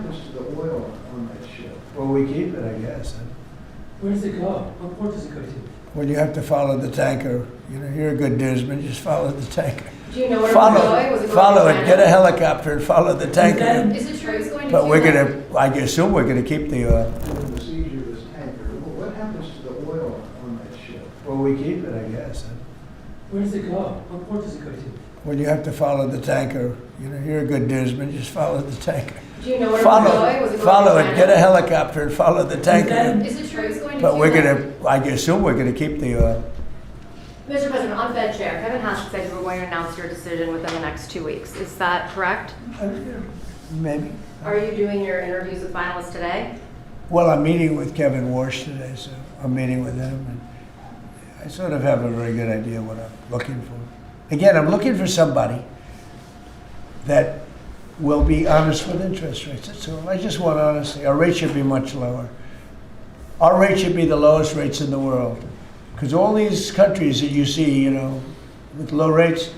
happens to the oil on that ship? Well, we keep it, I guess. Where does it go? What port does it go to? Well, you have to follow the tanker. You know, you're a good newsman, just follow the tanker. Do you know where it was going? Was it going Follow to it, China? get a helicopter and follow the tanker. Is it true it's going to But we're Cuba? gonna, I assume we're gonna keep the oil. During the siege of this tanker, what happens to the oil on that ship? Well, we keep it, I guess. Where does it go? What port does it go to? Well, you have to follow the tanker. You know, you're a good newsman, just follow the tanker. Do you know where it was going? Was it going Follow to it, China? get a helicopter and follow the tanker. Is it true it's going to But we're Cuba? gonna, I assume we're gonna keep the oil. Mr. President, on Fed Chair, Kevin Haskett said you were going to announce your decision within the next 2 weeks. Is that correct? Maybe. Are you doing your interviews with finalists today? Well, I'm meeting with Kevin Warsh today, so I'm meeting with him, and I sort of have a very good idea what I'm looking for. Again, I'm looking for somebody that will be honest with interest rates. That's all. I just want honesty. Our rate should be much lower. Our rate should be the lowest rates in the world. Because all these countries that you see, you know, with low rates,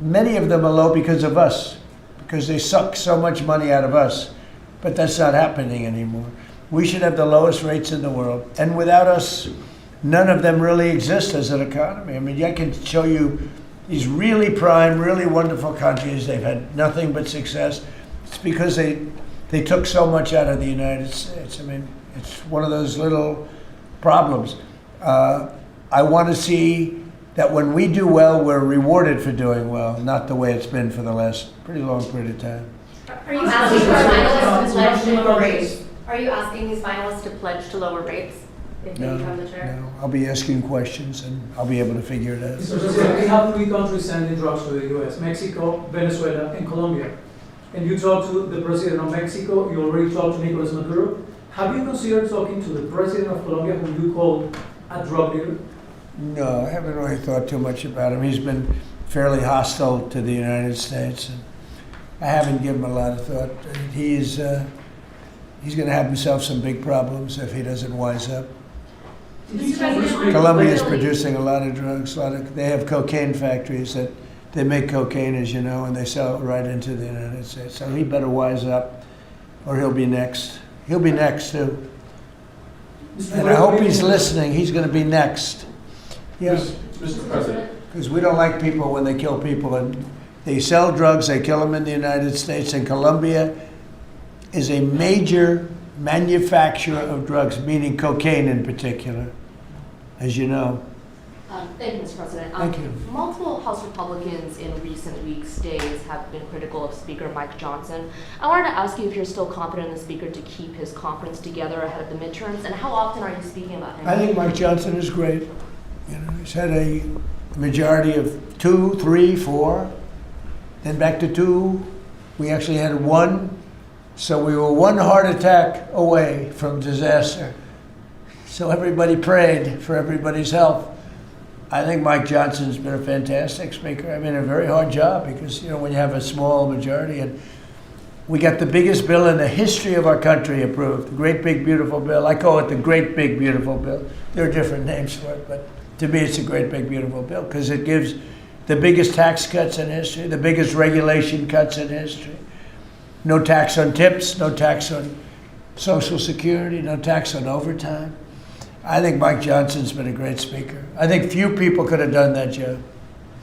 many of them are low because of us, because they suck so much money out of us. But that's not happening anymore. We should have the lowest rates in the world. And without us, none of them really exist as an economy. I mean, I can show you these really prime, really wonderful countries. They've had nothing but success. It's because they took so much out of the United States. I mean, it's one of those little problems. I want to see that when we do well, we're rewarded for doing well, not the way it's been for the last pretty long period of time. Are you asking for finalists to pledge to lower rates? Are you asking these finalists to pledge to lower rates if they become the chair? No, I'll be asking questions and I'll be able to figure it out. Mr. President, we have 3 countries sending drugs to the U.S., Mexico, Venezuela, and Colombia. And you talked to the president of Mexico, you already talked to Nicolas Maduro. Have you considered talking to the president of Colombia, whom you called a drug dealer? No, I haven't really thought too much about him. He's been fairly hostile to the United States, and I haven't given him a lot of thought. He's going to have himself some big problems if he doesn't wise up. Mr. President, Colombia is producing a lot of drugs. They have cocaine factories that they make cocaine, as you know, and they sell it right into the United States. So he better wise up, or he'll be next. He'll be next too. And I hope he's listening. He's going to be next. Yeah. Mr. President. Because we don't like people when they kill people. And they sell drugs, they kill them in the United States. And Colombia is a major manufacturer of drugs, meaning cocaine in particular, as you know. Thank you, Mr. President. Thank you. Multiple House Republicans in recent weeks, days, have been critical of Speaker Mike Johnson. I wanted to ask you if you're still confident in the Speaker to keep his conference together ahead of the midterms, and how often are you speaking about him? I think Mike Johnson is great. You know, he's had a majority of 2, 3, 4, then back to 2. We actually had 1. So we were 1 heart attack away from disaster. So everybody prayed for everybody's health. I think Mike Johnson's been a fantastic speaker. I mean, a very hard job because, you know, when you have a small majority, and we got the biggest bill in the history of our country approved, the Great Big Beautiful Bill. I call it the Great Big Beautiful Bill. There are different names for it, but to me it's a Great Big Beautiful Bill because it gives the biggest tax cuts in history, the biggest regulation cuts in history. No tax on tips, no tax on Social Security, no tax on overtime. I think Mike Johnson's been a great speaker. I think few people could have done that job.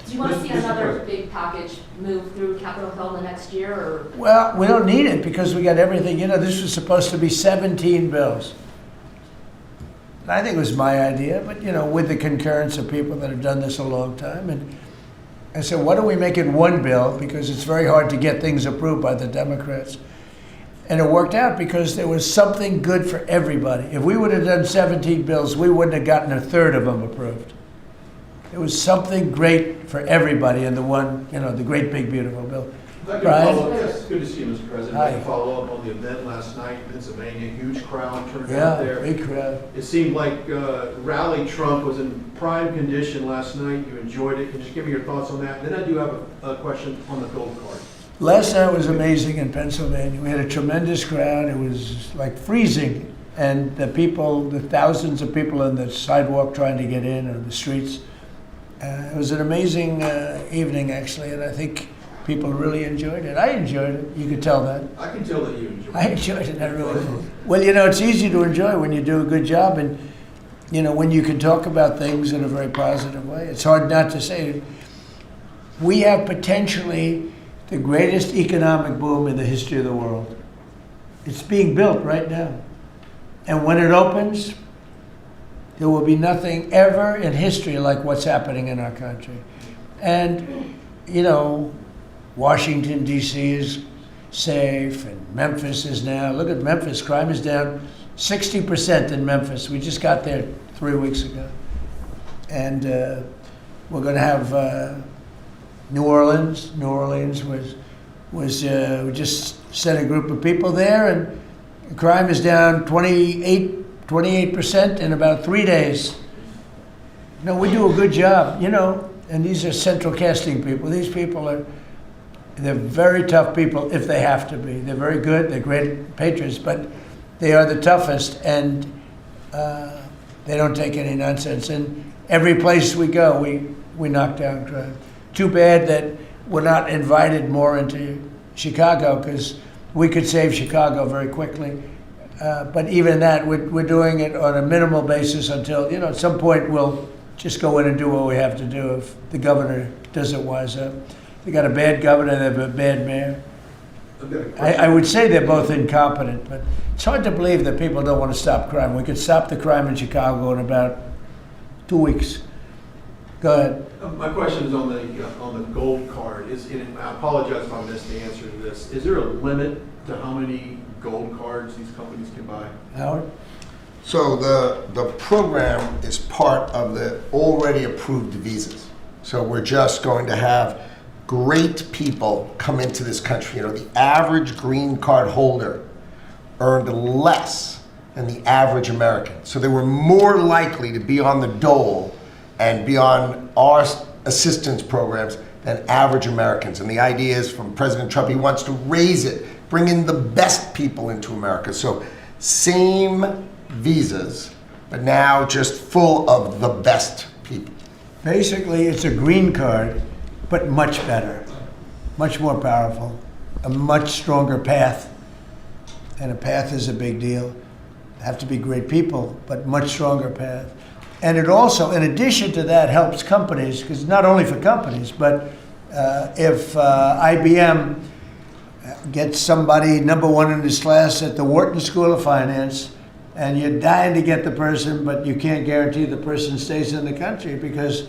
Do you want to see another big package move through Capitol Hill in the next year, or? Well, we don't need it because we got everything. You know, this was supposed to be 17 bills. And I think it was my idea, but, you know, with the concurrence of people that have done this a long time. And I said, why don't we make it 1 bill? Because it's very hard to get things approved by the Democrats. And it worked out because there was something good for everybody. If we would have done 17 bills, we wouldn't have gotten 1/3 of them approved. It was something great for everybody in the one, you know, the Great Big Beautiful Bill. If I could Brian? follow up, yes, good to see you, Mr. President. Hi. I'd like to follow up on the event last night in Pennsylvania. Huge crowd turned out Yeah, there. big crowd. It seemed like Rally Trump was in prime condition last night. You enjoyed it. Can you just give me your thoughts on that? Then I do have a question on the gold card. Last night was amazing in Pennsylvania. We had a tremendous crowd. It was like freezing. And the people, the thousands of people on the sidewalk trying to get in or the streets. It was an amazing evening, actually. And I think People really enjoyed it. I enjoyed it. You could tell that. I can tell that you enjoy I it. enjoyed it. I really did. Well, it's easy to enjoy when you do a good job, and when you can talk about things in a very positive way. It's hard not to say. We have potentially the greatest economic boom in the history of the world. It's being built right now. And when it opens, there will be nothing ever in history like what's happening in our country. And, Washington, D.C. is safe, and Memphis is now. Look at Memphis. Crime is down 60% in Memphis. We just got there 3 weeks ago. And we're going to have New Orleans. New Orleans was we just sent a group of people there, and crime is down 28% in about 3 days. We do a good job, and these are central casting people. These people they're very tough people if they have to be. They're very good, they're great patriots, but they are the toughest, and they don't take any nonsense. And every place we go, we knock down crime. Too bad that we're not invited more into Chicago, because we could save Chicago very quickly. But even that, we're doing it on a minimal basis until, at some point we'll just go in and do what we have to do if the governor doesn't wise up. They got a bad governor, they have a bad mayor. I would say they're both incompetent, but it's hard to believe that people don't want to stop crime. We could stop the crime in Chicago in about 2 weeks. Go ahead. My question is on the gold card. And I apologize if I missed the answer to this. Is there a limit to how many gold cards these companies can buy? Howard? So the program is part of the already approved visas. So we're just going to have great people come into this country. The average green card holder earned less than the average American. So they were more likely to be on the dole and be on our assistance programs than average Americans. And the idea is from President Trump, he wants to raise it, bring in the best people into America. So same visas, but now just full of the best people. Basically, it's a green card, but much better, much more powerful, a much stronger path. And a path is a big deal. Have to be great people, but much stronger path. And it also, in addition to that, helps companies, because not only for companies, but if IBM gets somebody number one in his class at the Wharton School of Finance, and you're dying to get the person, but you can't guarantee the person stays in the country, because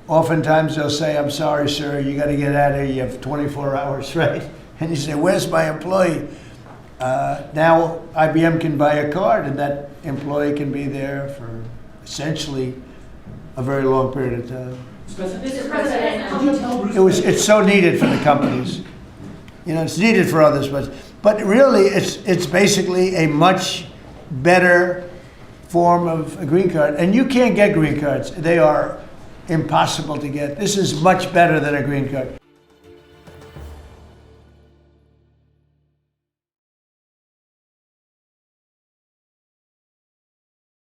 oftentimes they'll say, I'm sorry, sir, you got to get out of here, you have 24 hours, right? And you say, where's my employee? Now IBM can buy a card, and that employee can be there for essentially a very long period of time. Mr. President, could you tell It's so needed for the companies. It's needed for others, but really it's basically a much better form of a green card. And you can't get green cards. They are impossible to get. This is much better than a green card.